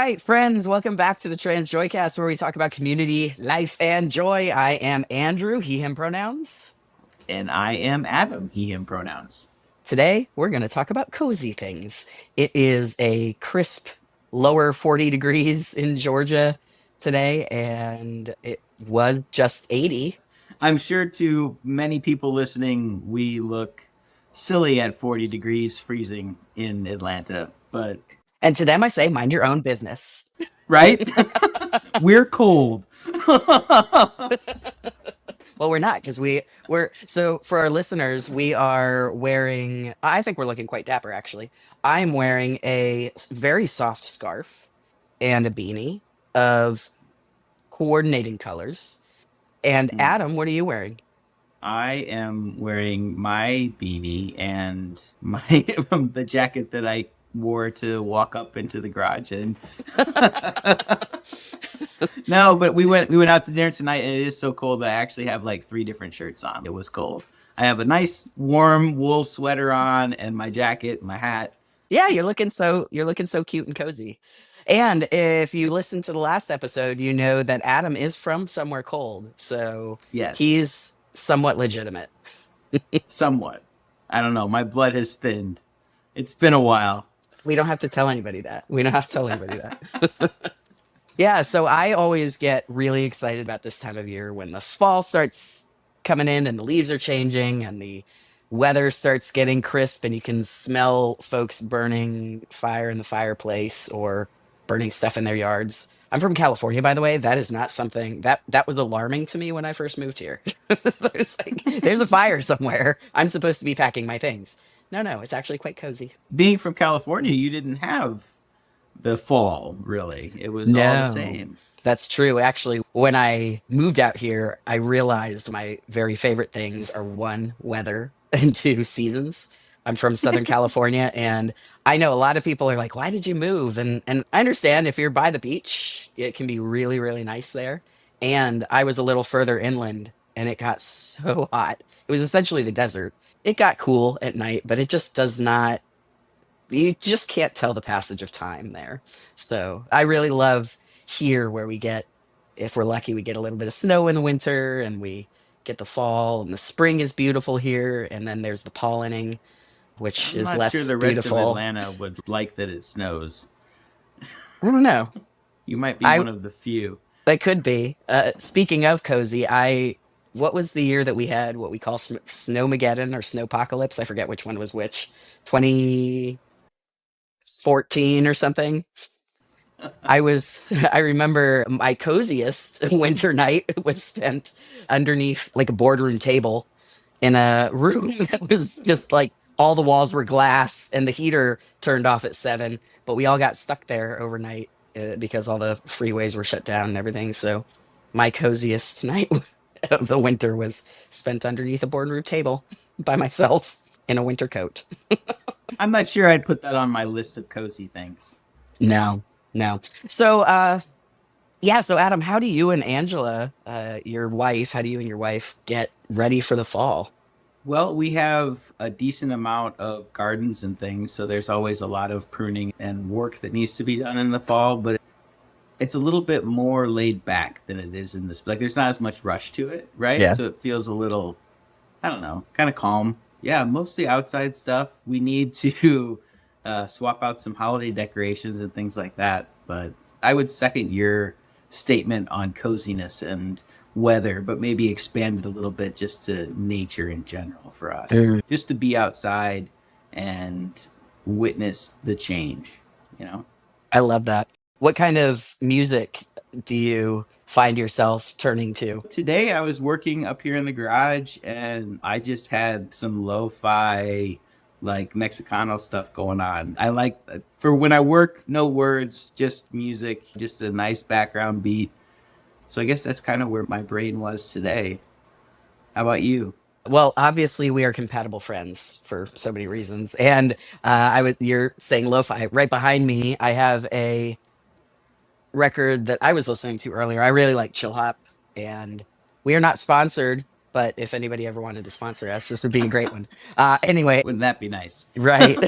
right, friends, welcome back to the Trans Joycast where we talk about community, life, and joy. I am Andrew, he, him pronouns. And I am Adam, he, him pronouns. Today, we're going to talk about cozy things. It is a crisp lower 40 degrees in Georgia today, and it was just 80. I'm sure to many people listening, we look silly at 40 degrees freezing in Atlanta, but And to them, I say, mind your own business. right? We're cold. Well, we're not because we're so for our listeners, we are wearing. I think we're looking quite dapper, actually. I'm wearing a very soft scarf and a beanie of coordinating colors. And Adam, what are you wearing? I am wearing my beanie and my the jacket that I wore to walk up into the garage and no, but we went out to dinner tonight, and it is so cold that I actually have like three different shirts on. It was cold. I have a nice warm wool sweater on, and my jacket, my hat. Yeah, you're looking so cute and cozy. And if you listen to the last episode, you know that Adam is from somewhere cold, so Yes, he's somewhat legitimate. somewhat. I don't know. My blood has thinned. It's been a while. We don't have to tell anybody that. We don't have to tell anybody that. Yeah, so I always get really excited about this time of year when the fall starts coming in and the leaves are changing and the weather starts getting crisp and you can smell folks burning fire in the fireplace or burning stuff in their yards. I'm from California, by the way. That is not something that was alarming to me when I first moved here. So it's like there's a fire somewhere. I'm supposed to be packing my things. No, no, it's actually quite cozy. Being from California, you didn't have the fall really. It was all the No, same. that's true. Actually, when I moved out here, I realized my very favorite things are one, weather, and two, seasons. I'm from Southern California, and I know a lot of people are like, "Why did you move?" And I understand if you're by the beach, it can be really, really nice there. And I was a little further inland, and it got so hot. It was essentially the desert. It got cool at night, but it just does not you just can't tell the passage of time there. So I really love here where we get, if we're lucky, we get a little bit of snow in the winter and we get the fall and the spring is beautiful here. And then there's the pollinating, which I'm is not sure less the rest of beautiful. Atlanta would like that it snows. I don't know. You might be I one of the few. That could be. Speaking of cozy, what was the year that we had what we call snowmageddon or snowpocalypse? I forget which one was which. 2014 or something. I remember my coziest winter night was spent underneath like a boardroom table in a room that was just like all the walls were glass and the heater turned off at 7, but we all got stuck there overnight because all the freeways were shut down and everything. So my coziest night of the winter was spent underneath a boardroom table by myself in a winter coat. I'm not sure I'd put that on my list of cozy things. No, no. So, yeah, so Adam, how do you and Angela, your wife, how do you and your wife get ready for the fall? Well, we have a decent amount of gardens and things, so there's always a lot of pruning and work that needs to be done in the fall, but it's a little bit more laid back than it is in this. Like, there's not as much rush to it, right? Yeah. So it feels a little, I don't know, kind of calm. Yeah, mostly outside stuff. We need to swap out some holiday decorations and things like that, but I would second your statement on coziness and weather, but maybe expand it a little bit just to nature in general for us. Mm, Just to be outside and witness the change, you know? I love that. What kind of music do you find yourself turning to? Today I was working up here in the garage and I just had some lo-fi like Mexicano stuff going on. I like for when I work, no words, just music, just a nice background beat. So I guess that's kind of where my brain was today. How about you? Well, obviously we are compatible friends for so many reasons. And you're saying lo-fi. Right behind me, I have a record that I was listening to earlier. I really like chill hop and we are not sponsored, But if anybody ever wanted to sponsor us, this would be a great one. Anyway, Wouldn't that be nice? right.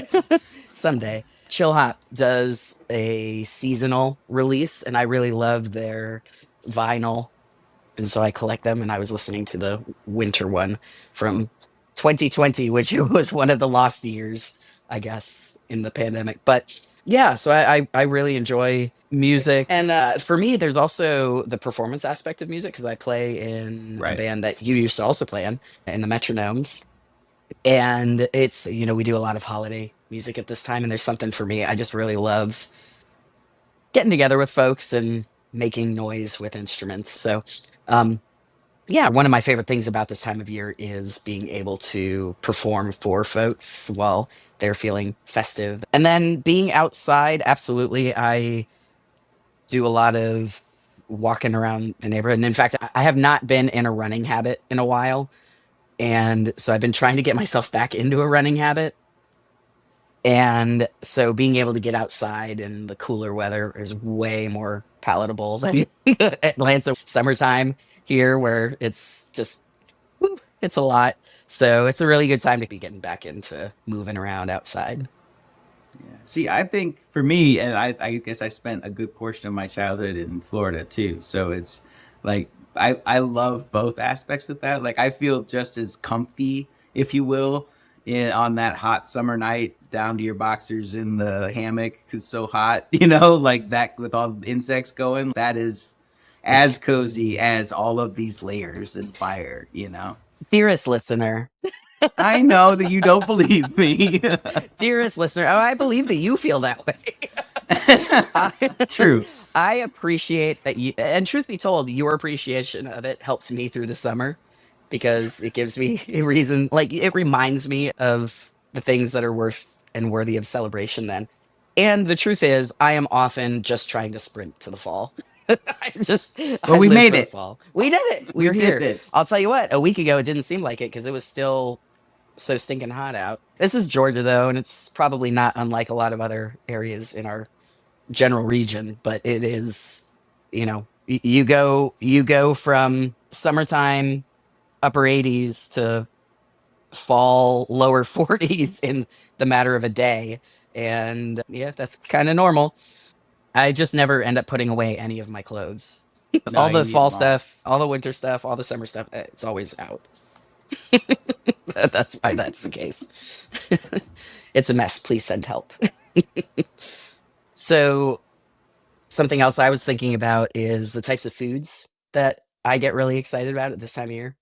Someday. Chill Hop does a seasonal release, and I really love their vinyl. And so I collect them, and I was listening to the winter one from 2020, which was one of the lost years, I guess, in the pandemic. But yeah, so I really enjoy music. And for me, there's also the performance aspect of music because I play in a Right. band that you used to also play in the Metronomes. And it's, we do a lot of holiday music at this time. And there's something for me. I just really love getting together with folks and making noise with instruments. So, um, yeah, one of my favorite things about this time of year is being able to perform for folks while they're feeling festive. And then being outside, absolutely. I do a lot of walking around the neighborhood. And in fact, I have not been in a running habit in a while. And so I've been trying to get myself back into a running habit. And so being able to get outside in the cooler weather is way more palatable than Atlanta summertime here, where it's just, woo, it's a lot. So it's a really good time to be getting back into moving around outside. Yeah. See, I think for me, and I guess I spent a good portion of my childhood in Florida too. So it's like I love both aspects of that. Like I feel just as comfy, if you will, on that hot summer night down to your boxers in the hammock 'cause it's so hot, like that with all the insects going. That is as cozy as all of these layers and fire. Dearest listener, I know that you don't believe me. dearest listener, oh, I believe that you feel that way. I, True. I appreciate that you, and truth be told, your appreciation of it helps me through the summer because it gives me a reason, like it reminds me of the things that are worth and worthy of celebration then. And the truth is, I am often just trying to sprint to the fall. Well, I we live made for the it. fall. We did it. We We're did here. it. I'll tell you what, a week ago, it didn't seem like it because it was still so stinking hot out. This is Georgia, though, and it's probably not unlike a lot of other areas in our general region, but it is, you go from summertime upper 80s to fall lower 40s in the matter of a day. And yeah, that's kind of normal. I just never end up putting away any of my clothes. No, All you the need fall them all. stuff, all the winter stuff, all the summer stuff, it's always out. That's why that's the case. It's a mess. Please send help. So, something else I was thinking about is the types of foods that I get really excited about at this time of year.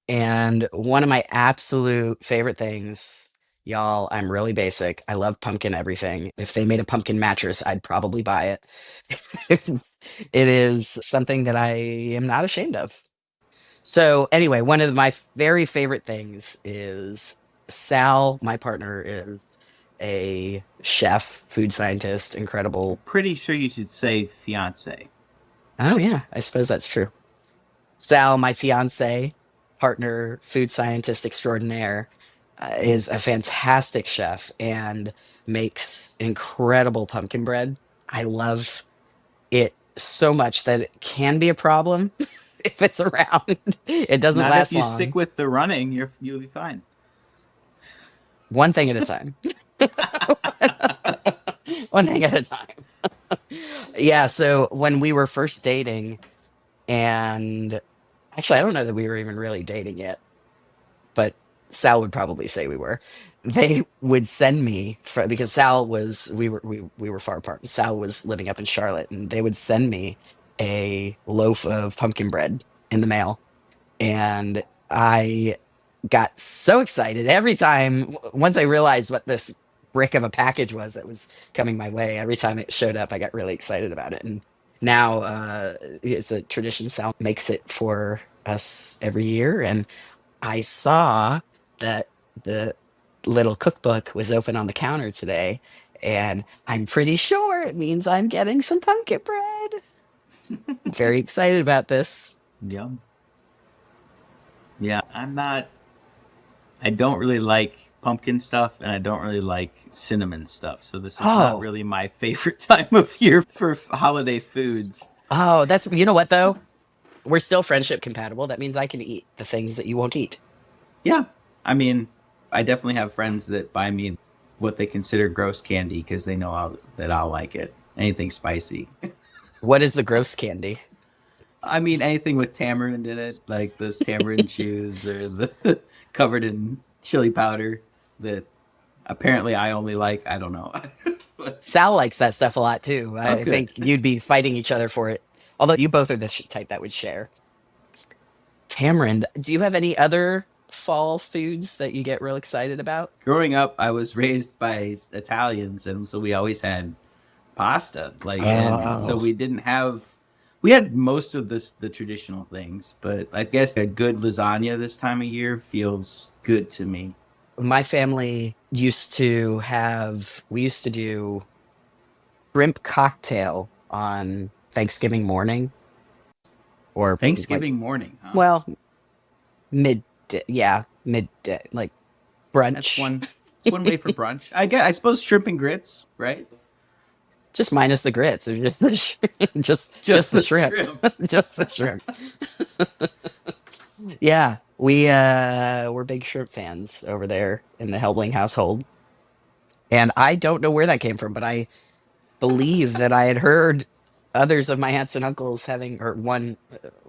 And one of my absolute favorite things, y'all, I'm really basic. I love pumpkin everything. If they made a pumpkin mattress, I'd probably buy it. It is something that I am not ashamed of. So, anyway, one of my very favorite things is Sal, my partner, is a chef, food scientist, I'm incredible. pretty sure you should say fiance. Oh, yeah, I suppose that's true. Sal, my fiance, partner, food scientist extraordinaire, is a fantastic chef and makes incredible pumpkin bread. I love it so much that it can be a problem if it's around. It doesn't Not if last you stick long. with the running, you'll be fine. One thing at a time. One thing at a time. Yeah, so when we were first dating, and actually, I don't know that we were even really dating yet, but Sal would probably say we were. They would send me because Sal was we were far apart. Sal was living up in Charlotte, and they would send me a loaf of pumpkin bread in the mail, and I got so excited every time. Once I realized what this brick of a package was that was coming my way, every time it showed up, I got really excited about it. And now it's a tradition. Sal makes it for us every year, and I saw that the little cookbook was open on the counter today, and I'm pretty sure it means I'm getting some pumpkin bread. Very excited about this. Yum. Yeah, I'm not. I don't really like pumpkin stuff, and I don't really like cinnamon stuff. So this is not Oh, really my favorite time of year for holiday foods. oh, that's, you know what though? we're still friendship compatible. That means I can eat the things that you won't eat. Yeah. I mean, I definitely have friends that buy me what they consider gross candy because they know that I'll like it. Anything spicy. What is the gross candy? I mean, anything with tamarind in it, like those tamarind chews or the covered in chili powder that apparently I only like. I don't know. Sal likes that stuff a lot too. Oh, I good. think you'd be fighting each other for it. Although you both are the type that would share. Tamarind. Do you have any other fall foods that you get real excited about? Growing up, I was raised by Italians, and so we always had pasta. Like, and so Oh, we had most of the traditional things, but I guess a good lasagna this time of year feels good to me. my family used to have, we used to do shrimp cocktail on Thanksgiving morning or like, Thanksgiving morning, huh? well, mid, yeah, mid, like That's brunch. one. It's one way for brunch. I guess. I suppose shrimp and grits, right? Just minus the grits, or just the just Just the the shrimp, shrimp. just the shrimp. Yeah, we're big shrimp fans over there in the Helbling household, and I don't know where that came from, but I believe that I had heard others of my aunts and uncles having, or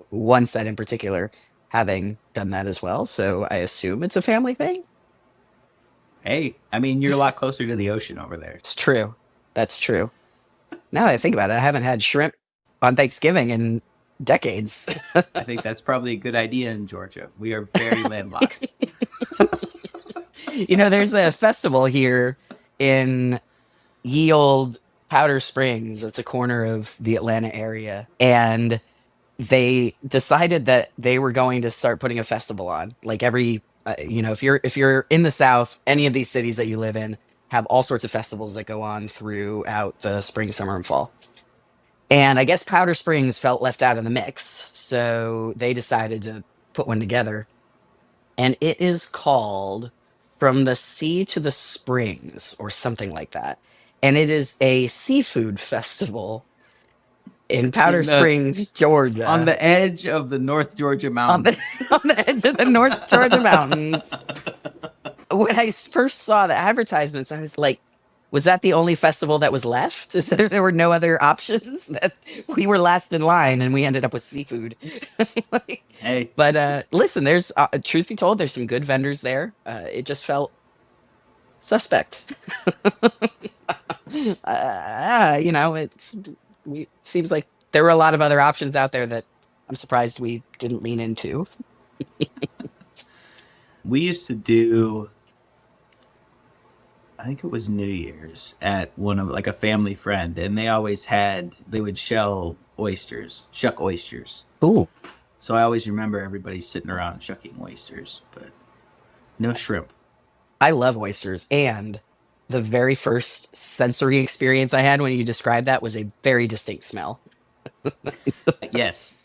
one set in particular having done that as well. So I assume it's a family thing. Hey, I mean, you're a lot closer to the ocean over there. It's true. That's true. Now that I think about it, I haven't had shrimp on Thanksgiving in decades. I think that's probably a good idea in Georgia. We are very landlocked. There's a festival here in ye old Powder Springs. It's a corner of the Atlanta area. And they decided that they were going to start putting a festival on. Like every, if you're in the South, any of these cities that you live in have all sorts of festivals that go on throughout the spring, summer, and fall. And I guess Powder Springs felt left out of the mix. So they decided to put one together. And it is called From the Sea to the Springs or something like that. And it is a seafood festival in Powder In the Springs, On Georgia, the edge of the North Georgia on the mountains. on the edge of the North Georgia mountains. When I first saw the advertisements, I was like, was that the only festival that was left? Is there were no other options? That we were last in line and we ended up with seafood. Like, Hey, but listen, there's truth be told, there's some good vendors there. It just felt suspect. It seems like there were a lot of other options out there that I'm surprised we didn't lean into. we used to do, I think it was New Year's at one of like a family friend, and they would shuck oysters. Ooh, So I always remember everybody sitting around shucking oysters, but no shrimp. I love oysters, and the very first sensory experience I had when you described that was a very distinct smell. Yes.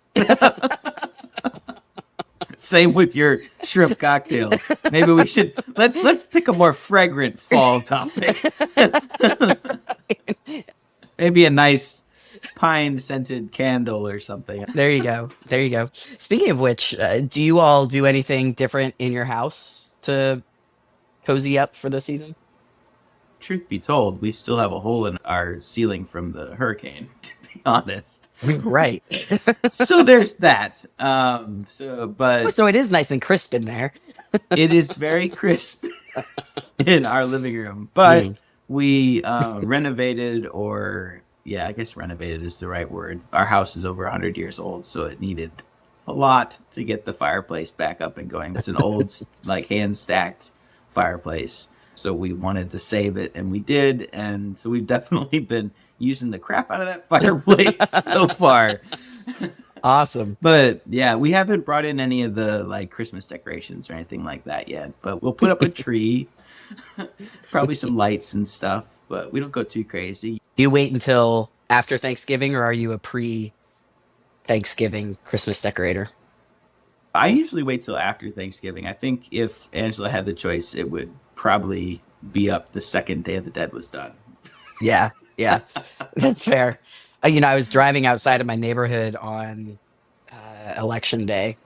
Same with your shrimp cocktail. Maybe we should let's pick a more fragrant fall topic. Maybe a nice pine scented candle or something. There you go. There you go. Speaking of which, do you all do anything different in your house to cozy up for the season? Truth be told, we still have a hole in our ceiling from the hurricane, to be honest. Right. So there's that. So it is nice and crisp in there. It is very crisp in our living room, but Mm. we renovated, or yeah, I guess renovated is the right word. Our house is over 100 years old, so it needed a lot to get the fireplace back up and going. It's an old, like hand stacked fireplace. So we wanted to save it, and we did. And so we've definitely been using the crap out of that fireplace so far. Awesome. But yeah, we haven't brought in any of the like Christmas decorations or anything like that yet. But we'll put up a tree, probably some lights and stuff. But we don't go too crazy. Do you wait until after Thanksgiving, or are you a pre-Thanksgiving Christmas decorator? I usually wait till after Thanksgiving. I think if Angela had the choice, it would probably be up the second Day of the Dead was done. Yeah, yeah, that's fair. I was driving outside of my neighborhood on election day,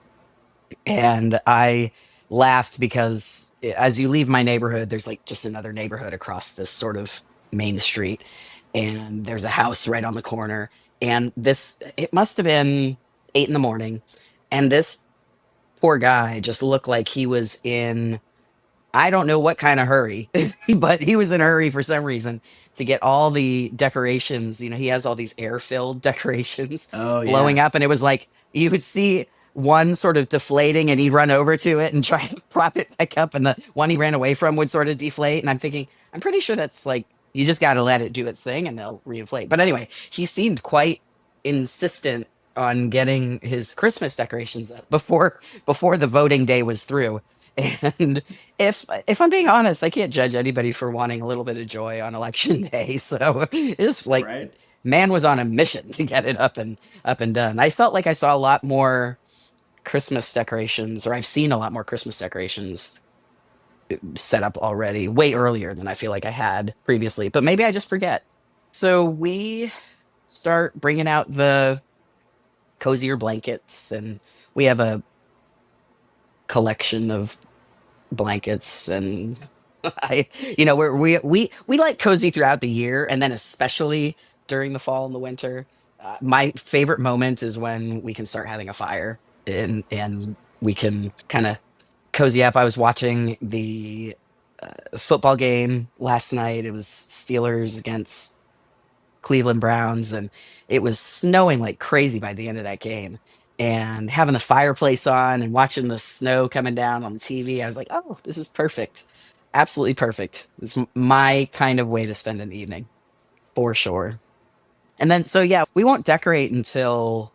and I laughed because as you leave my neighborhood, there's like just another neighborhood across this sort of main street, and there's a house right on the corner. And this, it must have been 8 in the morning, and this poor guy just looked like he was in, I don't know what kind of hurry, but he was in a hurry for some reason to get all the decorations. You know, he has all these air filled decorations Oh blowing yeah. up, and it was like you would see one sort of deflating, and he'd run over to it and try and prop it back up, and the one he ran away from would sort of deflate. And I'm thinking, I'm pretty sure that's like you just got to let it do its thing, and they'll reinflate. But anyway, he seemed quite insistent on getting his Christmas decorations up before the voting day was through. And if I'm being honest, I can't judge anybody for wanting a little bit of joy on election day. So it's like Right. man was on a mission to get it up and done. I felt like I saw a lot more Christmas decorations, or I've seen a lot more Christmas decorations set up already, way earlier than I feel like I had previously. But maybe I just forget. So we start bringing out the cozier blankets, and we have a collection of blankets and I we like cozy throughout the year, and then especially during the fall and the winter. My favorite moment is when we can start having a fire and we can kind of cozy up. I was watching the football game last night. It was Steelers against Cleveland Browns, and it was snowing like crazy by the end of that game. And having the fireplace on and watching the snow coming down on the TV, I was like, "Oh, this is perfect, absolutely perfect." It's my kind of way to spend an evening for sure. And then, so yeah, we won't decorate until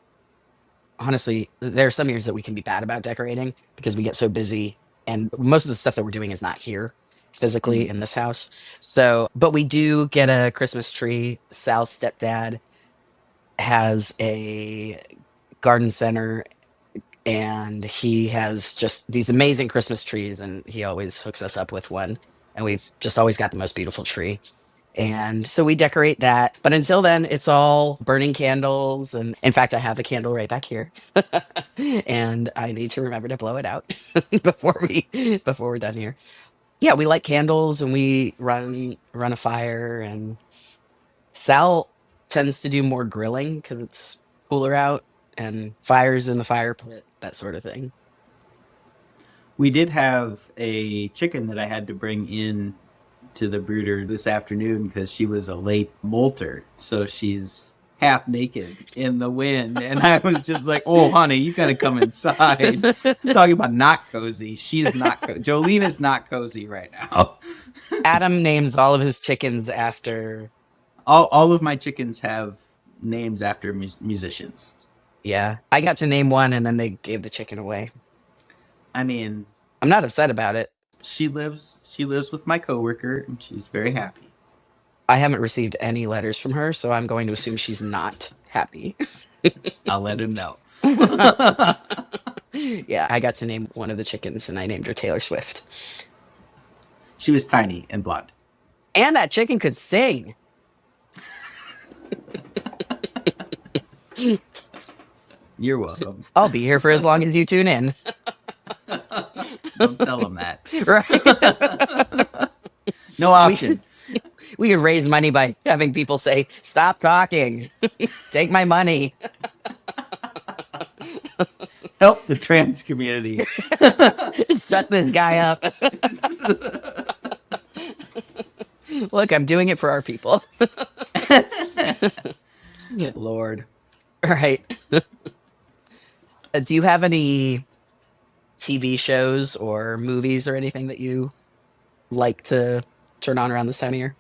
honestly, there are some years that we can be bad about decorating because we get so busy, and most of the stuff that we're doing is not here physically Mhm. in this house. So, but we do get a Christmas tree. Sal's stepdad has a garden center, and he has just these amazing Christmas trees, and he always hooks us up with one. And we've just always got the most beautiful tree. And so we decorate that. But until then, it's all burning candles. And in fact, I have a candle right back here. And I need to remember to blow it out before we're done here. Yeah, we light candles and we run a fire, and Sal tends to do more grilling because it's cooler out, and fires in the fire pit, that sort of thing. We did have a chicken that I had to bring in to the brooder this afternoon because she was a late molter. So she's half naked in the wind. And I was just like, oh, honey, you got to come inside. Talking about not cozy. She is not Jolene is not cozy right now. Adam names all of his chickens after, All of my chickens have names after musicians. yeah, I got to name one and then they gave the chicken away. I mean, I'm not upset about it. she lives with my coworker and she's very happy. I haven't received any letters from her, so I'm going to assume she's not happy. I'll let him know. Yeah, I got to name one of the chickens and I named her Taylor Swift. She was tiny and blonde. And that chicken could sing. You're welcome. I'll be here for as long as you tune in. Don't tell him that. Right? No we option. we could raise money by having people say, "Stop talking. Take my money." Help the trans community. Shut this guy up. Look, I'm doing it for our people. Yeah. Lord. All right. Do you have any TV shows or movies or anything that you like to turn on around this time of year?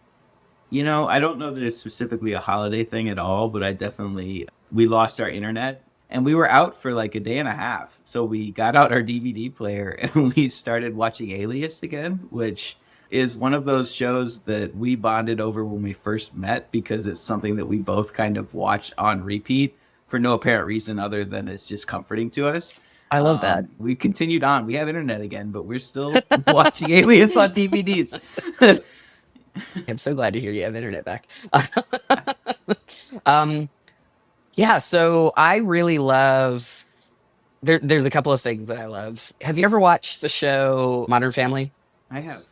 I don't know that it's specifically a holiday thing at all, but we lost our internet and we were out for like a day and a half. So we got out our DVD player and we started watching Alias again, which is one of those shows that we bonded over when we first met because it's something that we both kind of watch on repeat for no apparent reason other than it's just comforting to us. I love that. We continued on. We have internet again, but we're still watching Alias on DVDs. I'm so glad to hear you have internet back. um, yeah, so I really love. there's a couple of things that I love. Have you ever watched the show Modern Family? I have.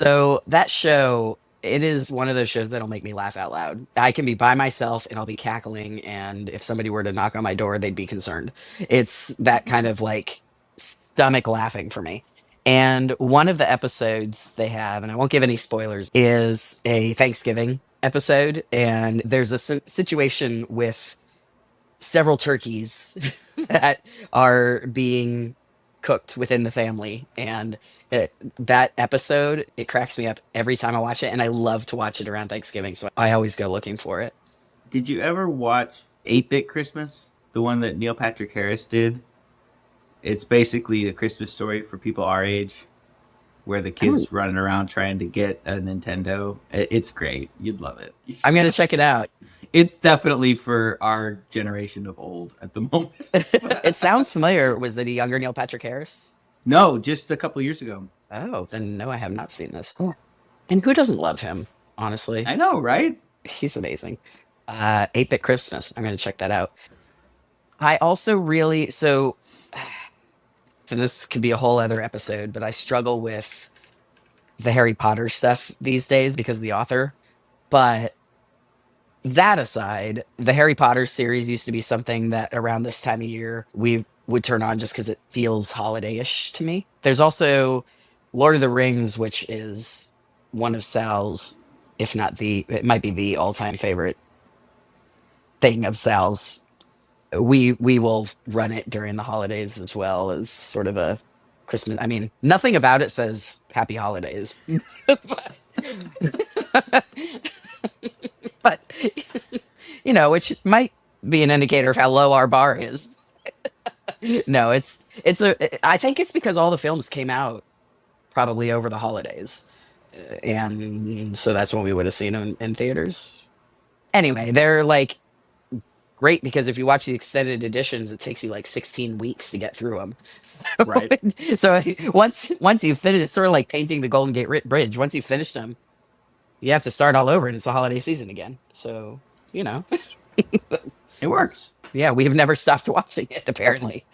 So that show, it is one of those shows that'll make me laugh out loud. I can be by myself and I'll be cackling, and if somebody were to knock on my door, they'd be concerned. It's that kind of like stomach laughing for me. And one of the episodes they have, and I won't give any spoilers, is a Thanksgiving episode. And there's a situation with several turkeys that are being cooked within the family. And that episode, it cracks me up every time I watch it. And I love to watch it around Thanksgiving. So I always go looking for it. Did you ever watch 8-Bit Christmas? The one that Neil Patrick Harris did? It's basically a Christmas story for people our age where the I don't, kids running around trying to get a Nintendo. It's great. You'd love it. I'm going to check it out. It's definitely for our generation of old at the moment. It sounds familiar. Was it a younger Neil Patrick Harris? No, just a couple years ago. Oh, then no, I have not seen this. Oh. And who doesn't love him, honestly? I know, right? He's amazing. 8-Bit Christmas. I'm going to check that out. I also really, so this could be a whole other episode, but I struggle with the Harry Potter stuff these days because of the author. But that aside, the Harry Potter series used to be something that around this time of year we would turn on just because it feels holiday-ish to me. There's also Lord of the Rings, which is one of Sal's, if not the, it might be the all-time favorite thing of Sal's. We will run it during the holidays as well as sort of a Christmas. I mean, nothing about it says Happy Holidays, but, but which might be an indicator of how low our bar is. No, it's a. I think it's because all the films came out probably over the holidays, and so that's when we would have seen them in theaters. Anyway, they're like great because if you watch the extended editions, it takes you like 16 weeks to get through them. Right. So once you finish, it's sort of like painting the Golden Gate Bridge. Once you finish them, you have to start all over, and it's the holiday season again. So you know, It works. yeah, we have never stopped watching it apparently.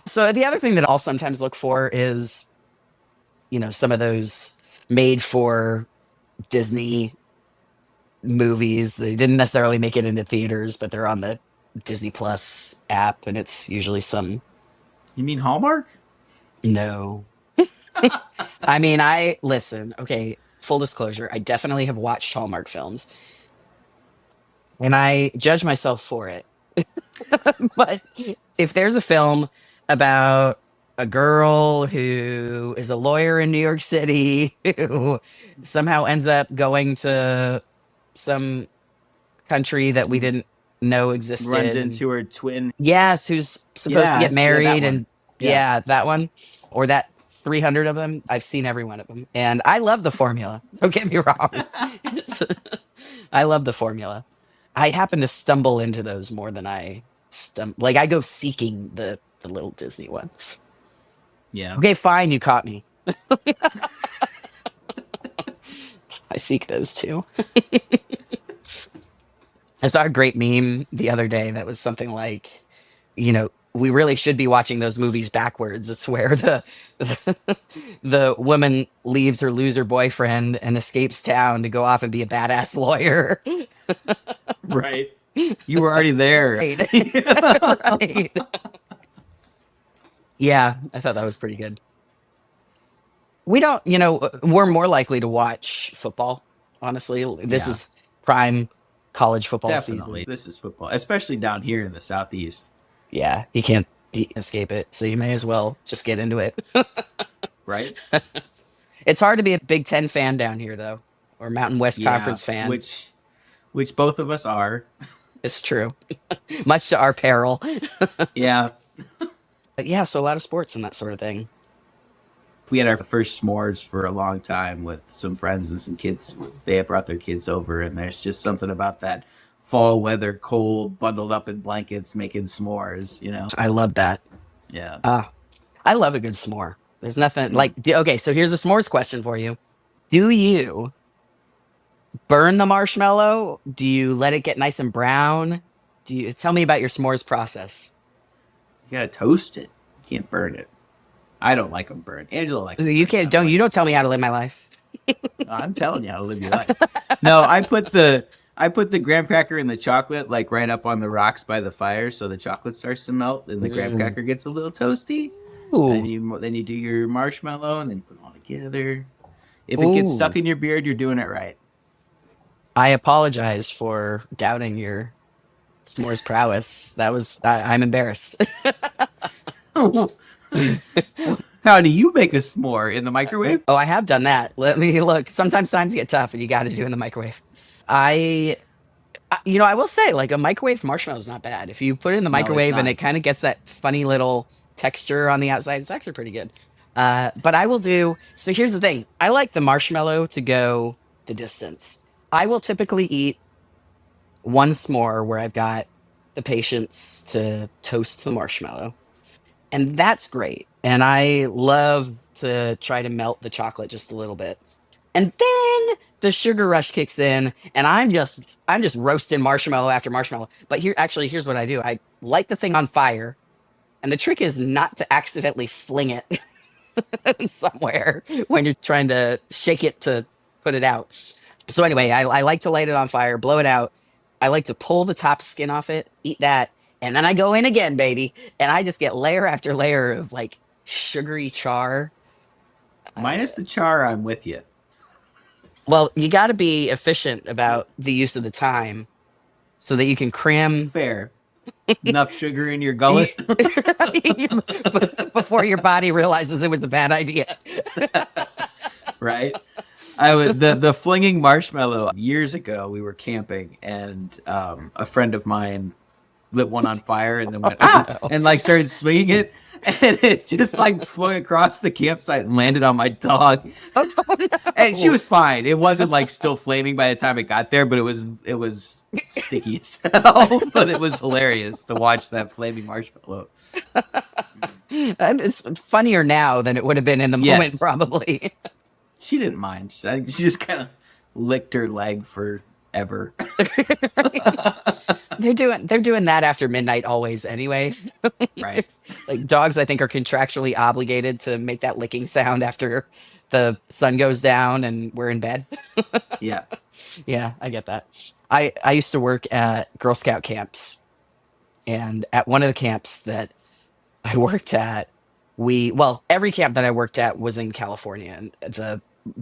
So the other thing that I'll sometimes look for is some of those made for Disney movies. They didn't necessarily make it into theaters, but they're on the Disney Plus app, and it's usually some You mean Hallmark? no. I mean, I listen. Okay, full disclosure, I definitely have watched Hallmark films, and I judge myself for it. But if there's a film about a girl who is a lawyer in New York City who somehow ends up going to some country that we didn't know Runs existed, and into her twin. yes, who's supposed to get Yes, yeah, that married, one. and Yeah. yeah, that one or that 300 of them. I've seen every one of them, and I love the formula. Don't get me wrong. I love the formula. I happen to stumble into those more than like I go seeking the little Disney ones. Yeah. Okay, fine, you caught me. I seek those too. I saw a great meme the other day that was something like, we really should be watching those movies backwards. It's where the woman leaves her loser boyfriend and escapes town to go off and be a badass lawyer. Right. You were already there. Right. Right. Yeah, I thought that was pretty good. We don't, we're more likely to watch football, honestly. This Yeah, is prime college football definitely. season. This is football, especially down here in the Southeast. Yeah, you can't escape it. So you may as well just get into it. Right? It's hard to be a Big Ten fan down here, though, or Mountain West Yeah. Conference fan. Which both of us are. It's true, much to our peril. Yeah. But yeah, so a lot of sports and that sort of thing. We had our first s'mores for a long time with some friends and some kids. They had brought their kids over, and there's just something about that fall weather, cold, bundled up in blankets, making s'mores. I love that. Yeah. I love a good s'more. There's nothing Mm. like, okay, so here's a s'mores question for you. Do you burn the marshmallow? Do you let it get nice and brown? Do you tell me about your s'mores process? You gotta toast it. Can't burn it. I don't like them burned. Angela likes So them you burned. can't I don't don't you like don't them tell burned. me how to live my life. No, I'm telling you how to live your life. No, I put the graham cracker in the chocolate like right up on the rocks by the fire, so the chocolate starts to melt and the graham Mm. cracker gets a little toasty. And Ooh, then you do your marshmallow and then you put it all together. If it gets stuck ooh. in your beard, you're doing it right. I apologize for doubting your s'mores prowess. I'm embarrassed. How do you make a s'more in the microwave? Oh, I have done that. Let me look. Sometimes times get tough and you got to do it in the microwave. I, I will say, like a microwave marshmallow is not bad. If you put it in the No, it's microwave and it not. kind of gets that funny little texture on the outside, it's actually pretty good. But I will do. So here's the thing. I like the marshmallow to go the distance. I will typically eat one s'more where I've got the patience to toast the marshmallow, and that's great. And I love to try to melt the chocolate just a little bit. And then the sugar rush kicks in, and I'm just roasting marshmallow after marshmallow. But here's what I do. I light the thing on fire, and the trick is not to accidentally fling it somewhere when you're trying to shake it to put it out. So anyway, I like to light it on fire, blow it out. I like to pull the top skin off it, eat that, and then I go in again, baby, and I just get layer after layer of like sugary char. Minus the char, I'm with you. Well, you got to be efficient about the use of the time so that you can cram Fair. Enough sugar in your gullet. before your body realizes it was a bad idea. Right? I would the flinging marshmallow years ago. We were camping, and a friend of mine lit one on fire, and then went Oh ah, no. and like started swinging it, and it just like flung across the campsite and landed on my dog. And she Oh was fine. It wasn't like still flaming by the time it got there, but it was sticky as hell. But it was hilarious to watch that flaming marshmallow. no. It's funnier now than it would have been in the moment, Yes, probably. she didn't mind. She just kind of licked her leg forever. They're doing that after midnight always anyways. Right. Like dogs I think are contractually obligated to make that licking sound after the sun goes down and we're in bed. Yeah. Yeah, I get that. I used to work at Girl Scout camps, and at one of the camps that I worked at, every camp that I worked at was in California, and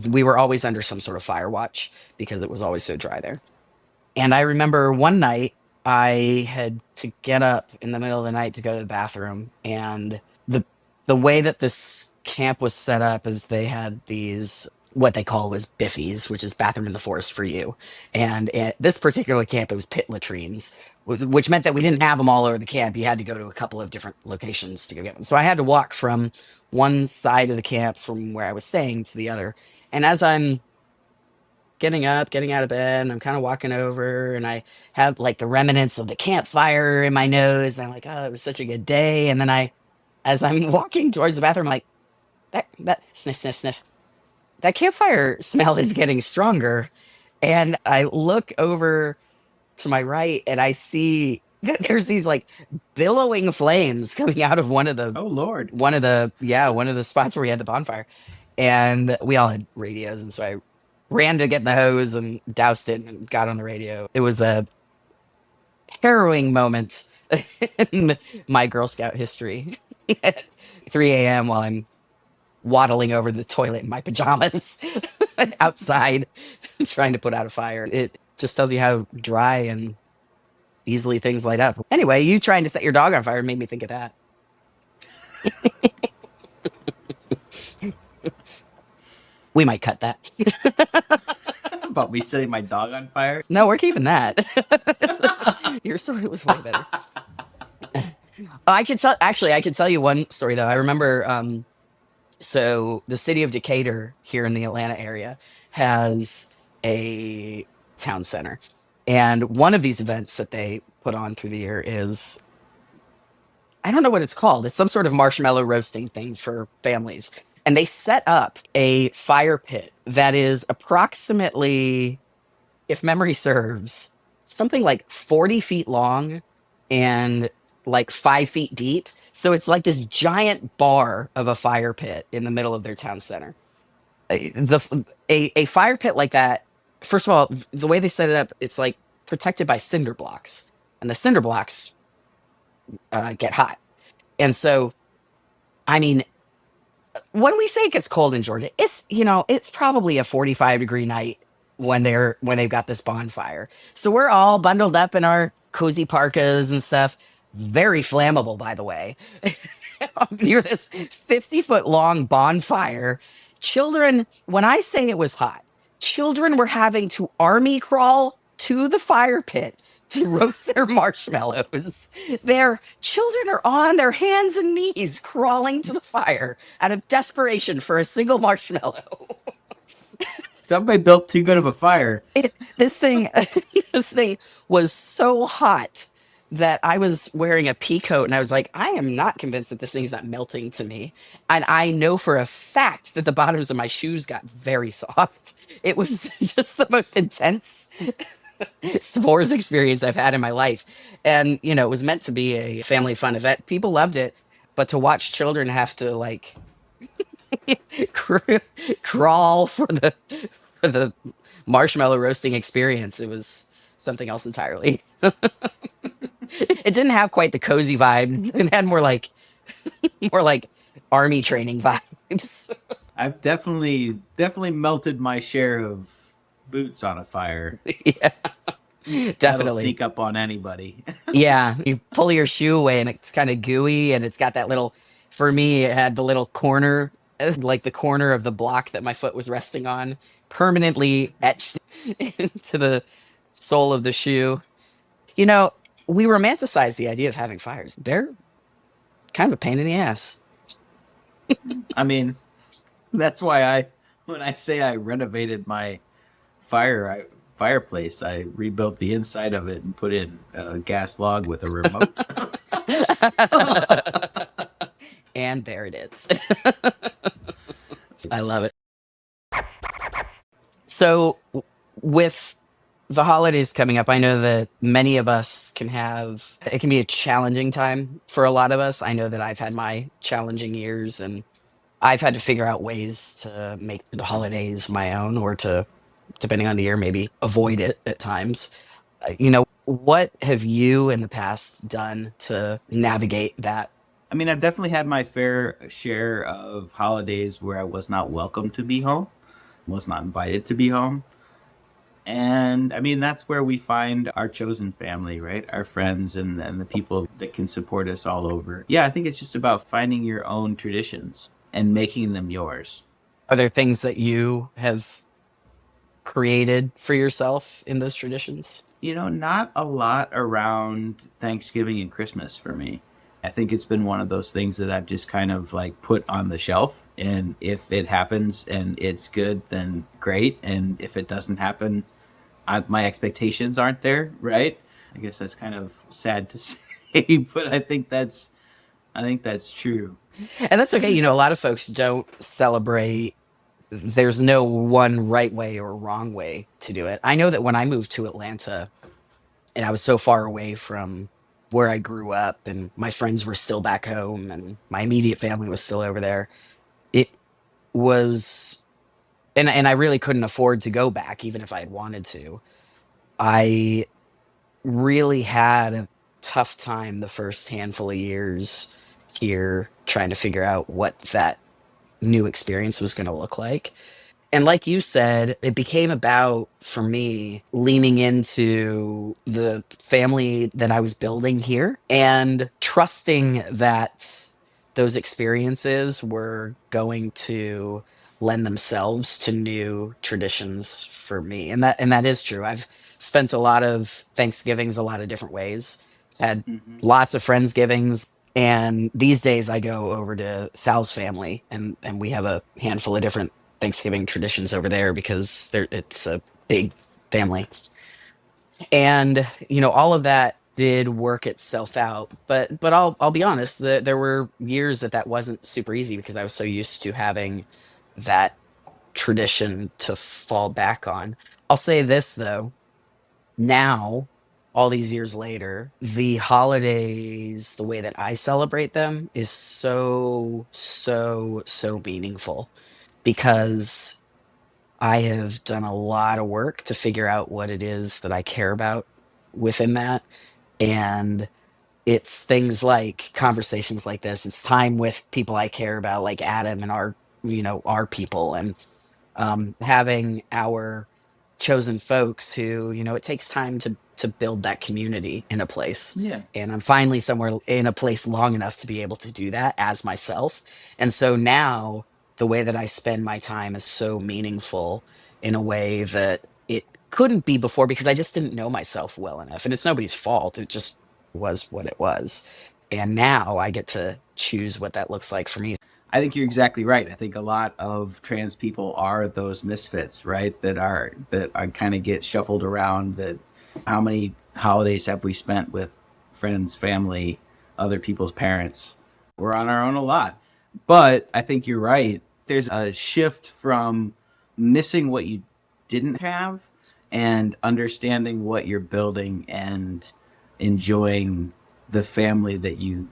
we were always under some sort of fire watch because it was always so dry there. And I remember one night I had to get up in the middle of the night to go to the bathroom, and the way that this camp was set up is they had these what they call was biffies, which is bathroom in the forest for you. And at this particular camp, it was pit latrines, which meant that we didn't have them all over the camp. You had to go to a couple of different locations to go get them. So I had to walk from one side of the camp from where I was staying to the other. And as I'm getting up, getting out of bed, and I'm kind of walking over, and I have like the remnants of the campfire in my nose. And I'm like, oh, it was such a good day. And then as I'm walking towards the bathroom, I'm like, that sniff, sniff, sniff. That campfire smell is getting stronger. And I look over to my right and I see that there's these like billowing flames coming out of Oh Lord. one of the spots where we had the bonfire. And we all had radios, and so I ran to get the hose and doused it and got on the radio. It was a harrowing moment in my Girl Scout history at 3 a.m. while I'm waddling over the toilet in my pajamas outside trying to put out a fire. It just tells you how dry and easily things light up. Anyway, you trying to set your dog on fire made me think of that. We might cut that. About me setting my dog on fire. No, we're keeping that. Your story was way better. I could tell you one story though. I remember so the city of Decatur here in the Atlanta area has a town center. And one of these events that they put on through the year is I don't know what it's called. It's some sort of marshmallow roasting thing for families. And they set up a fire pit that is approximately, if memory serves, something like 40 feet long and like 5 feet deep. So it's like this giant bar of a fire pit in the middle of their town center. A fire pit like that, first of all, the way they set it up, it's like protected by cinder blocks, and the cinder blocks get hot. And so, I mean, when we say it gets cold in Georgia, it's probably a 45-degree night when they've got this bonfire. So we're all bundled up in our cozy parkas and stuff. Very flammable, by the way. Near this 50-foot long bonfire. Children, when I say it was hot, children were having to army crawl to the fire pit to roast their marshmallows. Their children are on their hands and knees crawling to the fire out of desperation for a single marshmallow. Somebody built too good of a fire. This thing, this thing was so hot that I was wearing a pea coat, and I was like, I am not convinced that this thing's not melting to me. And I know for a fact that the bottoms of my shoes got very soft. It was just the most intense s'mores experience I've had in my life. And, it was meant to be a family fun event. People loved it, but to watch children have to like cr- crawl for the marshmallow roasting experience, it was something else entirely. It didn't have quite the cozy vibe. It had more like army training vibes. I've definitely melted my share of boots on a fire. Yeah, That'll definitely. sneak up on anybody. Yeah, you pull your shoe away and it's kind of gooey and it's got that little, for me, it had the little corner, like the corner of the block that my foot was resting on, permanently etched into the sole of the shoe. You know, we romanticize the idea of having fires. They're kind of a pain in the ass. I mean, that's why when I say I renovated my fireplace, I rebuilt the inside of it and put in a gas log with a remote. And there it is. I love it. So, with the holidays coming up, I know that many of us it can be a challenging time for a lot of us. I know that I've had my challenging years and I've had to figure out ways to make the holidays my own or to, depending on the year, maybe avoid it at times. What have you in the past done to navigate that? I mean, I've definitely had my fair share of holidays where I was not welcome to be home, was not invited to be home. And I mean, that's where we find our chosen family, right? Our friends and the people that can support us all over. Yeah, I think it's just about finding your own traditions and making them yours. Are there things that you have created for yourself in those traditions? Not a lot around Thanksgiving and Christmas for me. I think it's been one of those things that I've just kind of like put on the shelf. And if it happens and it's good, then great. And if it doesn't happen, my expectations aren't there, right? I guess that's kind of sad to say, but I think that's true. And that's okay. A lot of folks don't celebrate. There's no one right way or wrong way to do it. I know that when I moved to Atlanta and I was so far away from where I grew up and my friends were still back home and my immediate family was still over there, it was, and I really couldn't afford to go back even if I had wanted to. I really had a tough time the first handful of years here trying to figure out what that new experience was going to look like. And like you said, it became about, for me, leaning into the family that I was building here and trusting that those experiences were going to lend themselves to new traditions for me. And that is true. I've spent a lot of Thanksgivings a lot of different ways. Had Hmm. lots of Friendsgivings, and these days I go over to Sal's family and we have a handful of different Thanksgiving traditions over there because it's a big family. And all of that did work itself out. But I'll be honest, there were years that wasn't super easy because I was so used to having that tradition to fall back on. I'll say this though, now all these years later, the holidays, the way that I celebrate them is so, so, so meaningful because I have done a lot of work to figure out what it is that I care about within that. And it's things like conversations like this. It's time with people I care about, like Adam and our people, and having our chosen folks who, it takes time to build that community in a place. Yeah. And I'm finally somewhere in a place long enough to be able to do that as myself. And so now the way that I spend my time is so meaningful in a way that it couldn't be before because I just didn't know myself well enough. And it's nobody's fault. It just was what it was. And now I get to choose what that looks like for me. I think you're exactly right. I think a lot of trans people are those misfits, right? That are kind of get shuffled around. That how many holidays have we spent with friends, family, other people's parents? We're on our own a lot. But I think you're right. There's a shift from missing what you didn't have and understanding what you're building and enjoying the family that you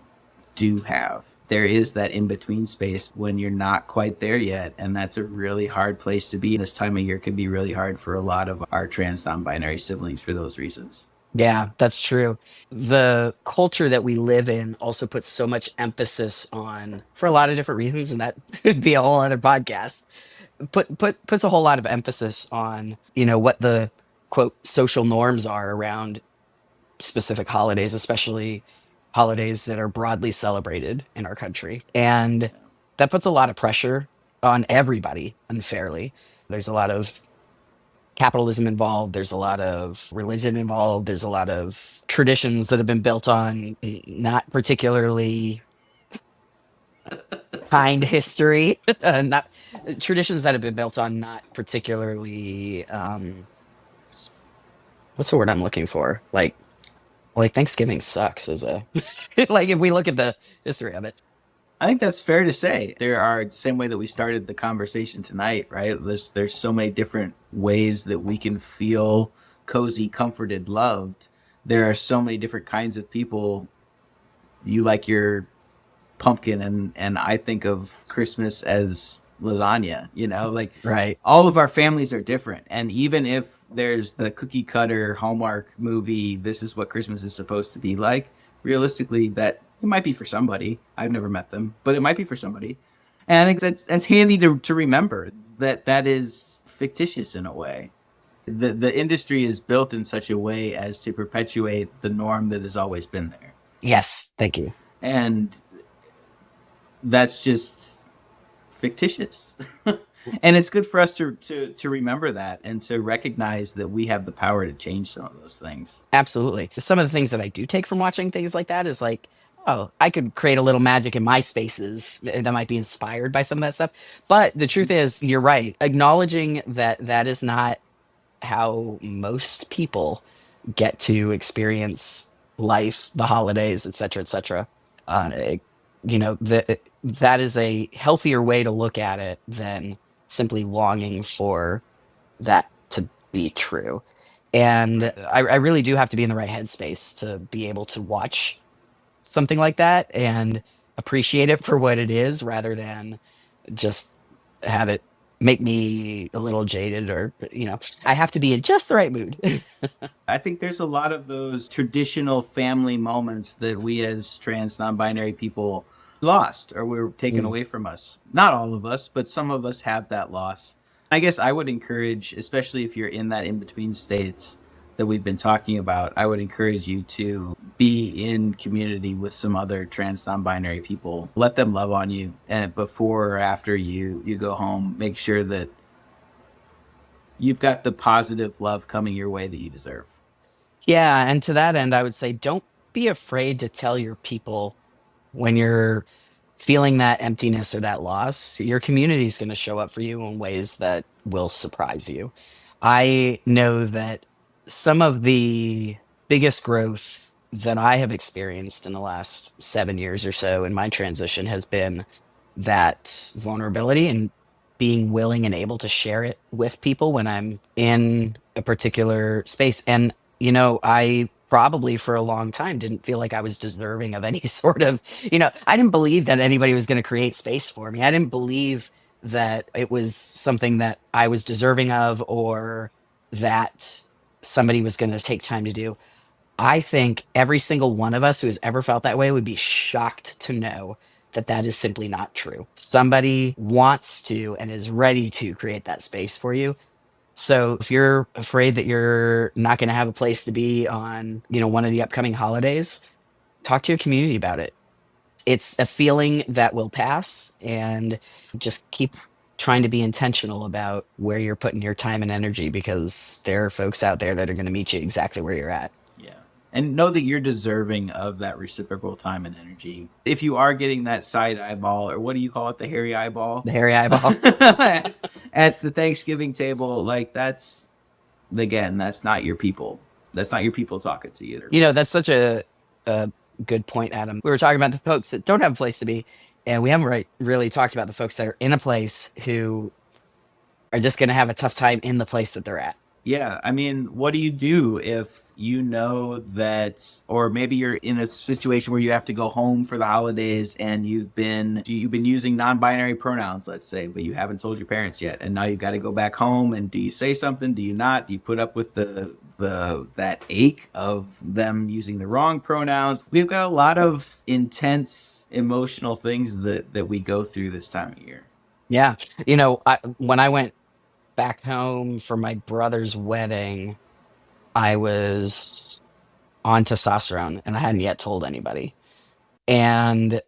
do have. There is that in between space when you're not quite there yet. And that's a really hard place to be. This time of year can be really hard for a lot of our trans non binary siblings for those reasons. Yeah, that's true. The culture that we live in also puts so much emphasis on, for a lot of different reasons, and that could be a whole other podcast. Puts a whole lot of emphasis on, what the quote social norms are around specific holidays, especially holidays that are broadly celebrated in our country. And that puts a lot of pressure on everybody unfairly. There's a lot of capitalism involved, there's a lot of religion involved, there's a lot of traditions that have been built on not particularly kind history, not traditions that have been built on not particularly what's the word I'm looking for? Like Thanksgiving sucks as a like if we look at the history of it. I think that's fair to say. There are same way that we started the conversation tonight, right? There's so many different ways that we can feel cozy, comforted, loved. There are so many different kinds of people. You like your pumpkin, and I think of Christmas as lasagna, like Right. all of our families are different. And even if there's the cookie cutter Hallmark movie, this is what Christmas is supposed to be like, realistically, that it might be for somebody. I've never met them, but it might be for somebody. And I think that's handy to remember that is fictitious in a way. The industry is built in such a way as to perpetuate the norm that has always been there. Yes, thank you. And that's just fictitious. And it's good for us to remember that and to recognize that we have the power to change some of those things. Absolutely. Some of the things that I do take from watching things like that is like, oh, I could create a little magic in my spaces that might be inspired by some of that stuff. But the truth is, you're right. Acknowledging that that is not how most people get to experience life, the holidays, et cetera, et cetera. It, that is a healthier way to look at it than simply longing for that to be true. And I really do have to be in the right headspace to be able to watch something like that and appreciate it for what it is rather than just have it make me a little jaded or, I have to be in just the right mood. I think there's a lot of those traditional family moments that we as trans non-binary people lost or were taken Mm. away from us. Not all of us, but some of us have that loss. I guess I would encourage, especially if you're in that in-between states that we've been talking about, I would encourage you to be in community with some other trans non-binary people. Let them love on you, and before or after you go home, make sure that you've got the positive love coming your way that you deserve. Yeah. And to that end, I would say don't be afraid to tell your people when you're feeling that emptiness or that loss, your community is going to show up for you in ways that will surprise you. I know that some of the biggest growth that I have experienced in the last 7 years or so in my transition has been that vulnerability and being willing and able to share it with people when I'm in a particular space. And, I probably for a long time didn't feel like I was deserving of any sort of, I didn't believe that anybody was going to create space for me. I didn't believe that it was something that I was deserving of or that somebody was going to take time to do. I think every single one of us who has ever felt that way would be shocked to know that that is simply not true. Somebody wants to and is ready to create that space for you. So if you're afraid that you're not going to have a place to be on, one of the upcoming holidays, talk to your community about it. It's a feeling that will pass, and just keep trying to be intentional about where you're putting your time and energy, because there are folks out there that are going to meet you exactly where you're at. Yeah. And know that you're deserving of that reciprocal time and energy. If you are getting that side eyeball, or what do you call it, the hairy eyeball, The hairy eyeball. at the Thanksgiving table, like that's, again, that's not your people. That's not your people talking to you. That's such a good point, Adam. We were talking about the folks that don't have a place to be, and we haven't really talked about the folks that are in a place who are just going to have a tough time in the place that they're at. Yeah, I mean, what do you do if you know that, or maybe you're in a situation where you have to go home for the holidays and you've been using non-binary pronouns, let's say, but you haven't told your parents yet, and now you've got to go back home. And do you say something? Do you not? Do you put up with the that ache of them using the wrong pronouns? We've got a lot of intense emotional things that we go through this time of year. Yeah. When I went back home for my brother's wedding, I was on testosterone and I hadn't yet told anybody. And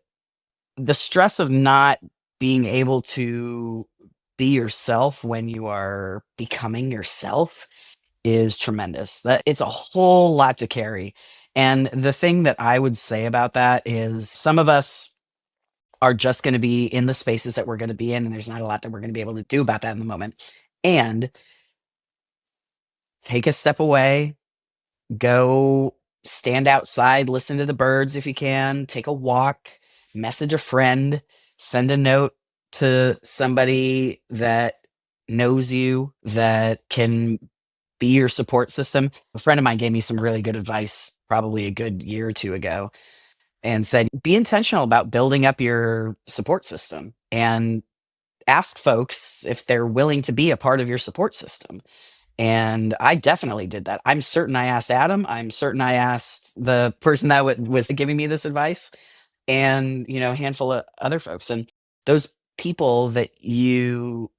the stress of not being able to be yourself when you are becoming yourself is tremendous. That it's a whole lot to carry. And the thing that I would say about that is some of us are just going to be in the spaces that we're going to be in, and there's not a lot that we're going to be able to do about that in the moment. And take a step away, go stand outside, listen to the birds if you can, take a walk, message a friend, send a note to somebody that knows you, that can be your support system. A friend of mine gave me some really good advice probably a good year or two ago, and said, be intentional about building up your support system and ask folks if they're willing to be a part of your support system. And I definitely did that. I'm certain I asked Adam. I'm certain I asked the person that was giving me this advice, and a handful of other folks. And those people that you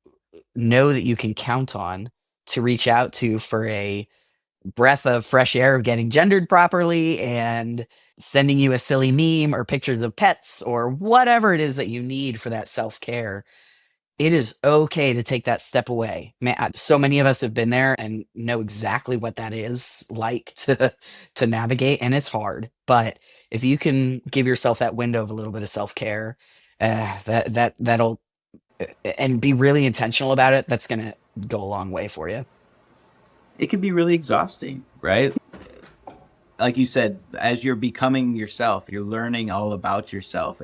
know that you can count on to reach out to for a breath of fresh air of getting gendered properly and sending you a silly meme or pictures of pets or whatever it is that you need for that self-care. It is okay to take that step away. Man, so many of us have been there and know exactly what that is like to navigate, and it's hard. But if you can give yourself that window of a little bit of self-care, that'll and be really intentional about it, that's gonna go a long way for you. It can be really exhausting, right? Like you said, as you're becoming yourself, you're learning all about yourself,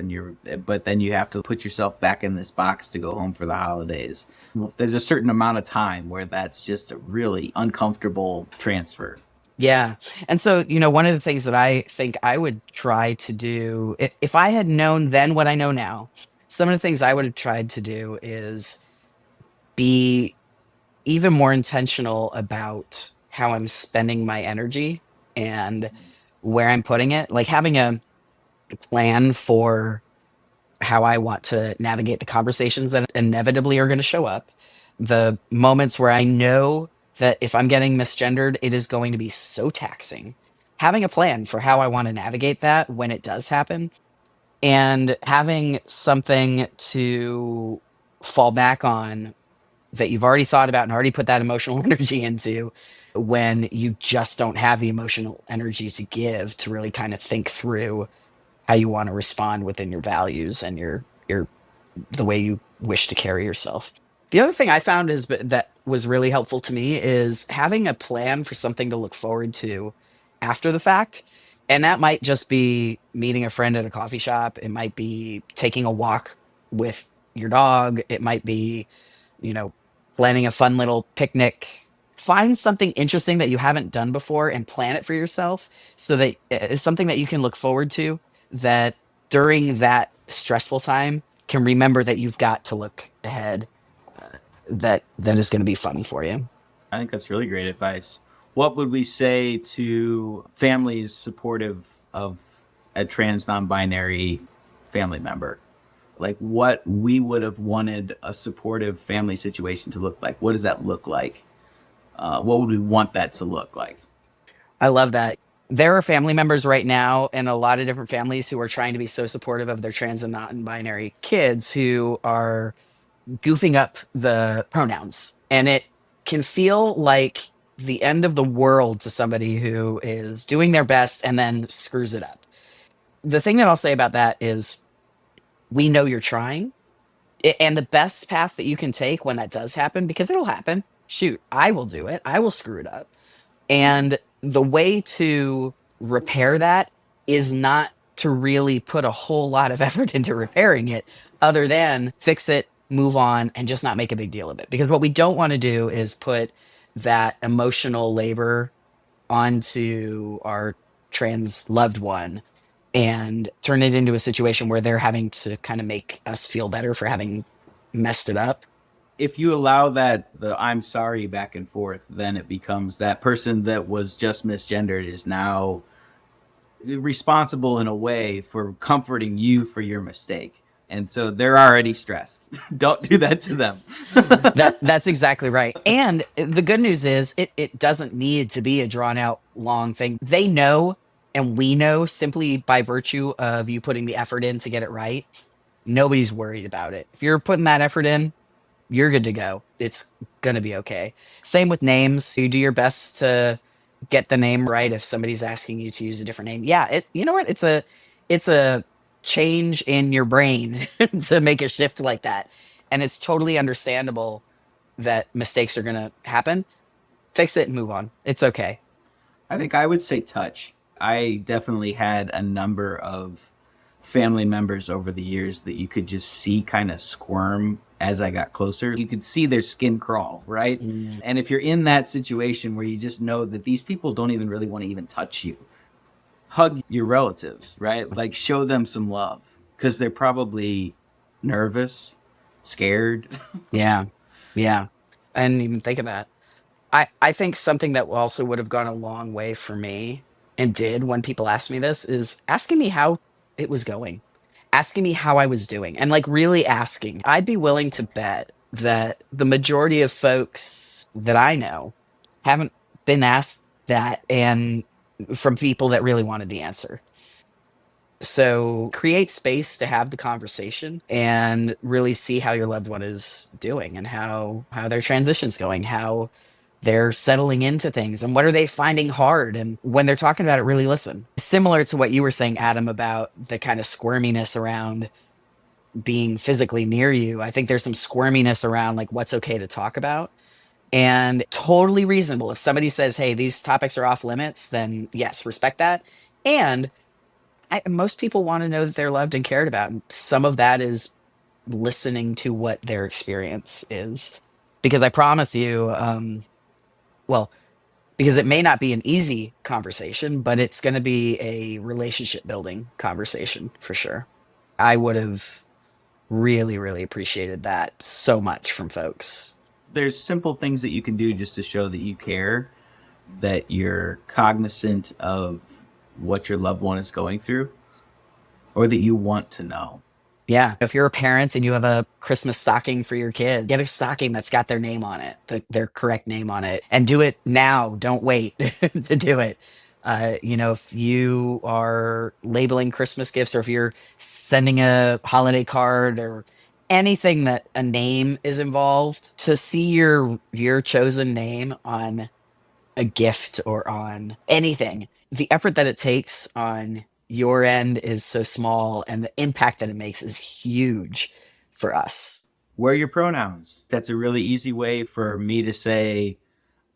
but then you have to put yourself back in this box to go home for the holidays. There's a certain amount of time where that's just a really uncomfortable transfer. Yeah. And so, one of the things that I think I would try to do, if I had known then what I know now, some of the things I would have tried to do is be even more intentional about how I'm spending my energy and where I'm putting it. Like having a plan for how I want to navigate the conversations that inevitably are going to show up. The moments where I know that if I'm getting misgendered, it is going to be so taxing. Having a plan for how I want to navigate that when it does happen, and having something to fall back on that you've already thought about and already put that emotional energy into when you just don't have the emotional energy to give to really kind of think through how you want to respond within your values and your the way you wish to carry yourself. The other thing I found is that was really helpful to me is having a plan for something to look forward to after the fact. And that might just be meeting a friend at a coffee shop. It might be taking a walk with your dog. It might be, you know, planning a fun little picnic find something interesting that you haven't done before and plan it for yourself so that it's something that you can look forward to, that during that stressful time can remember that you've got to look ahead, that is going to be fun for you. I think that's really great advice. What would we say to families supportive of a trans non binary family member? Like what we would have wanted a supportive family situation to look like. What does that look like? What would we want that to look like? I love that. There are family members right now and a lot of different families who are trying to be so supportive of their trans and non-binary kids who are goofing up the pronouns. And it can feel like the end of the world to somebody who is doing their best and then screws it up. The thing that I'll say about that is we know you're trying. And the best path that you can take when that does happen, because it'll happen, shoot, I will do it. I will screw it up. And the way to repair that is not to really put a whole lot of effort into repairing it, other than fix it, move on, and just not make a big deal of it. Because what we don't want to do is put that emotional labor onto our trans loved one and turn it into a situation where they're having to kind of make us feel better for having messed it up. If you allow that the I'm sorry back and forth, then it becomes that person that was just misgendered is now responsible in a way for comforting you for your mistake. And so they're already stressed. Don't do that to them. That's exactly right. And the good news is it doesn't need to be a drawn out long thing. They know and we know simply by virtue of you putting the effort in to get it right. Nobody's worried about it. If you're putting that effort in, you're good to go. It's gonna be okay. Same with names. You do your best to get the name right if somebody's asking you to use a different name. Yeah, it you know what? It's a change in your brain to make a shift like that. And it's totally understandable that mistakes are gonna happen. Fix it and move on. It's okay. I think I would say touch. I definitely had a number of family members over the years that you could just see kind of squirm as I got closer. You could see their skin crawl, right? Mm, And if you're in that situation where you just know that these people don't even really want to even touch you, hug your relatives, right? Like show them some love because they're probably nervous, scared. yeah. Yeah. I didn't even think of that. I think something that also would have gone a long way for me and did when people asked me this is asking me how it was going, asking me how I was doing, and like really asking. I'd be willing to bet that the majority of folks that I know haven't been asked that, and from people that really wanted the answer. So create space to have the conversation and really see how your loved one is doing and how their transition's going, how they're settling into things and what are they finding hard, and when they're talking about it, really listen. Similar to what you were saying, Adam, about the kind of squirminess around being physically near you, I think there's some squirminess around like what's okay to talk about, and totally reasonable if somebody says, hey, these topics are off limits, then yes, respect that. And most people want to know that they're loved and cared about, and some of that is listening to what their experience is, because I promise you, well, because it may not be an easy conversation, but it's going to be a relationship building conversation for sure. I would have really, really appreciated that so much from folks. There's simple things that you can do just to show that you care, that you're cognizant of what your loved one is going through, or that you want to know. Yeah. If you're a parent and you have a Christmas stocking for your kid, get a stocking that's got their name on it, their correct name on it, and do it now. Don't wait to do it. If you are labeling Christmas gifts or if you're sending a holiday card or anything that a name is involved, to see your chosen name on a gift or on anything, the effort that it takes on your end is so small and the impact that it makes is huge for us. Where are your pronouns? That's a really easy way for me to say,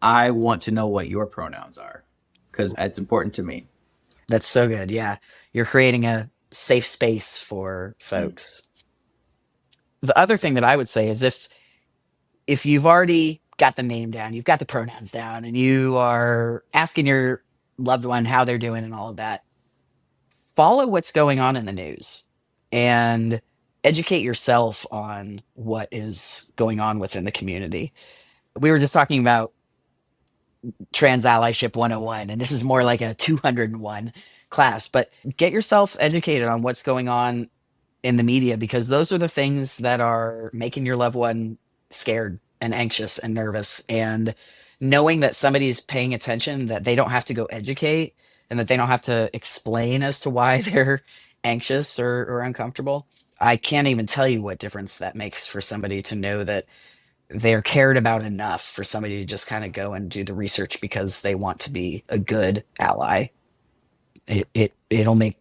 I want to know what your pronouns are because that's important to me. That's so good. Yeah. You're creating a safe space for Mm. folks. The other thing that I would say is if you've already got the name down, you've got the pronouns down, and you are asking your loved one how they're doing and all of that, follow what's going on in the news and educate yourself on what is going on within the community. We were just talking about trans allyship 101, and this is more like a 201 class, but get yourself educated on what's going on in the media, because those are the things that are making your loved one scared and anxious and nervous. And knowing that somebody's paying attention, that they don't have to go educate and that they don't have to explain as to why they're anxious or uncomfortable. I can't even tell you what difference that makes for somebody to know that they're cared about enough for somebody to just kind of go and do the research because they want to be a good ally. It'll make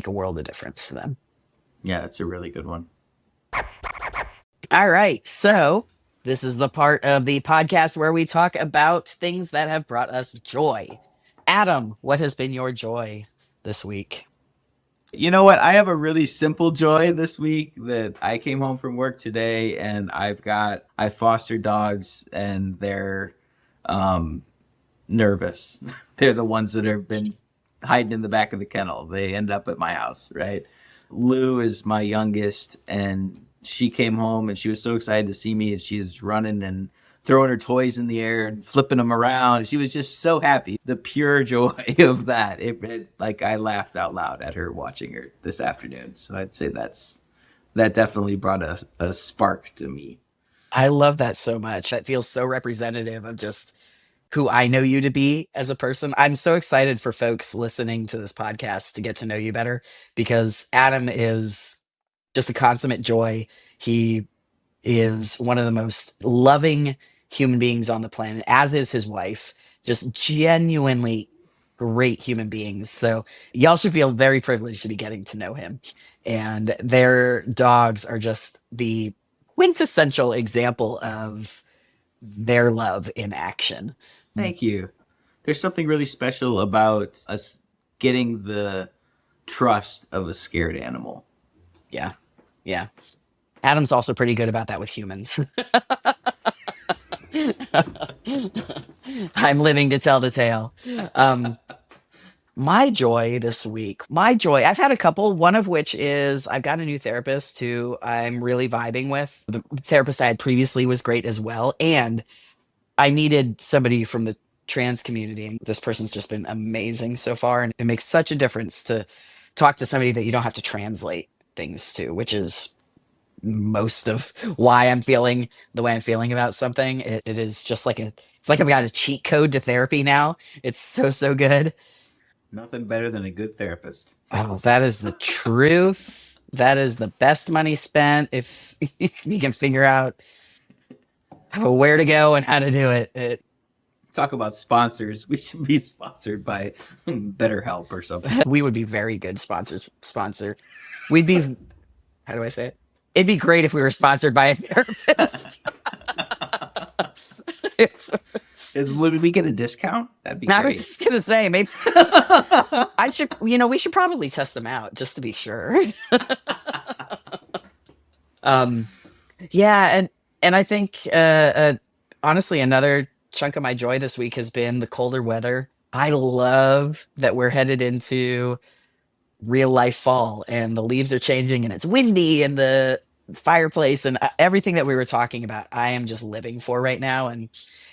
a world of difference to them. Yeah, that's a really good one. All right. So, this is the part of the podcast where we talk about things that have brought us joy. Adam, what has been your joy this week? You know what? I have a really simple joy this week that I came home from work today and I foster dogs and they're nervous. They're the ones that have been hiding in the back of the kennel. They end up at my house, right? Lou is my youngest, and she came home and she was so excited to see me, and she was running and throwing her toys in the air and flipping them around. She was just so happy. The pure joy of that. Like I laughed out loud at her watching her this afternoon. So I'd say that definitely brought a spark to me. I love that so much. That feels so representative of just who I know you to be as a person. I'm so excited for folks listening to this podcast to get to know you better, because Adam is just a consummate joy. He is one of the most loving human beings on the planet, as is his wife. Just genuinely great human beings. So y'all should feel very privileged to be getting to know him. And their dogs are just the quintessential example of their love in action. Thank you. There's something really special about us getting the trust of a scared animal. Yeah. Yeah. Adam's also pretty good about that with humans. I'm living to tell the tale. Um, my joy this week, I've had a couple, one of which is I've got a new therapist who I'm really vibing with. The therapist I had previously was great as well. And I needed somebody from the trans community. And this person's just been amazing so far. And it makes such a difference to talk to somebody that you don't have to translate things to, which is most of why I'm feeling the way I'm feeling about something. It is just like it's like I've got a cheat code to therapy now. It's so good. Nothing better than a good therapist. Oh, that is the truth. That is the best money spent if you can figure out where to go and how to do it. Talk about sponsors. We should be sponsored by BetterHelp or something. We would be very good sponsor. We'd be, how do I say it? It'd be great if we were sponsored by a therapist. Would we get a discount? That'd be I was great. just gonna say, maybe I should, we should probably test them out just to be sure. um, yeah, and I think honestly, another chunk of my joy this week has been the colder weather. I love that we're headed into real life fall and the leaves are changing and it's windy and the fireplace and everything that we were talking about. I am just living for right now, and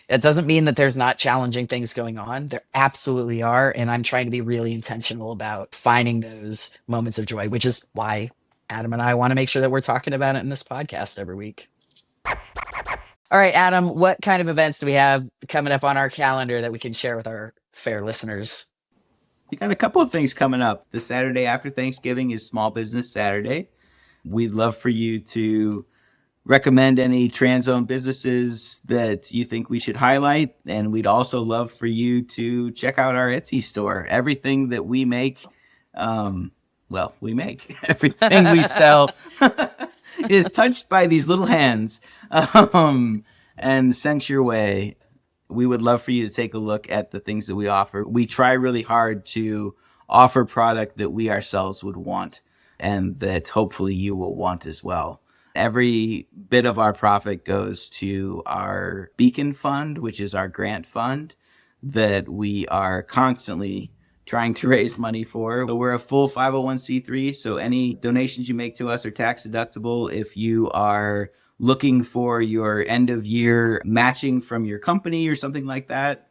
it doesn't mean that there's not challenging things going on. There absolutely are. And I'm trying to be really intentional about finding those moments of joy, which is why Adam and I want to make sure that we're talking about it in this podcast every week. All right, Adam, what kind of events do we have coming up on our calendar that we can share with our fair listeners? We got a couple of things coming up. The Saturday after Thanksgiving is Small Business Saturday. We'd love for you to recommend any trans-owned businesses that you think we should highlight. And we'd also love for you to check out our Etsy store. Everything that we make, we make. Everything we sell is touched by these little hands and sent your way. We would love for you to take a look at the things that we offer. We try really hard to offer product that we ourselves would want and that hopefully you will want as well. Every bit of our profit goes to our Beacon Fund, which is our grant fund that we are constantly trying to raise money for. So we're a full 501c3, so any donations you make to us are tax deductible. If you are looking for your end of year matching from your company or something like that,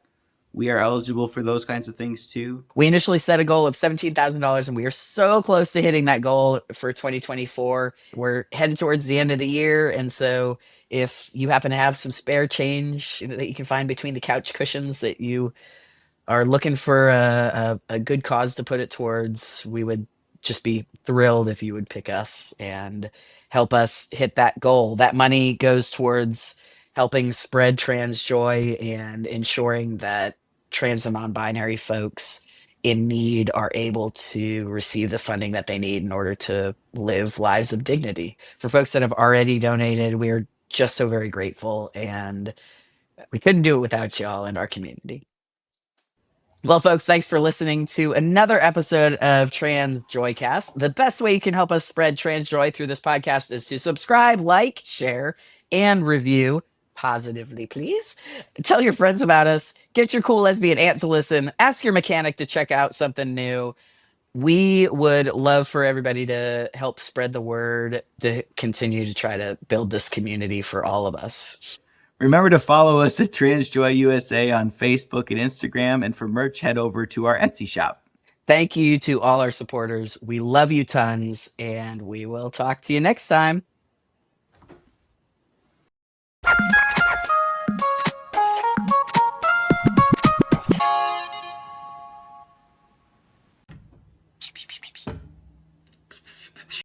we are eligible for those kinds of things too. We initially set a goal of $17,000 and we are so close to hitting that goal for 2024. We're headed towards the end of the year. And so if you happen to have some spare change that you can find between the couch cushions that you are looking for a good cause to put it towards, we would just be thrilled if you would pick us and help us hit that goal. That money goes towards helping spread trans joy and ensuring that trans and non-binary folks in need are able to receive the funding that they need in order to live lives of dignity. For folks that have already donated, we are just so very grateful, and we couldn't do it without y'all and our community. Well, folks, thanks for listening to another episode of Trans Joycast. The best way you can help us spread trans joy through this podcast is to subscribe, like, share, and review positively, please. Tell your friends about us. Get your cool lesbian aunt to listen. Ask your mechanic to check out something new. We would love for everybody to help spread the word to continue to try to build this community for all of us. Remember to follow us at Transjoy USA on Facebook and Instagram, and for merch, head over to our Etsy shop. Thank you to all our supporters. We love you tons, and we will talk to you next time.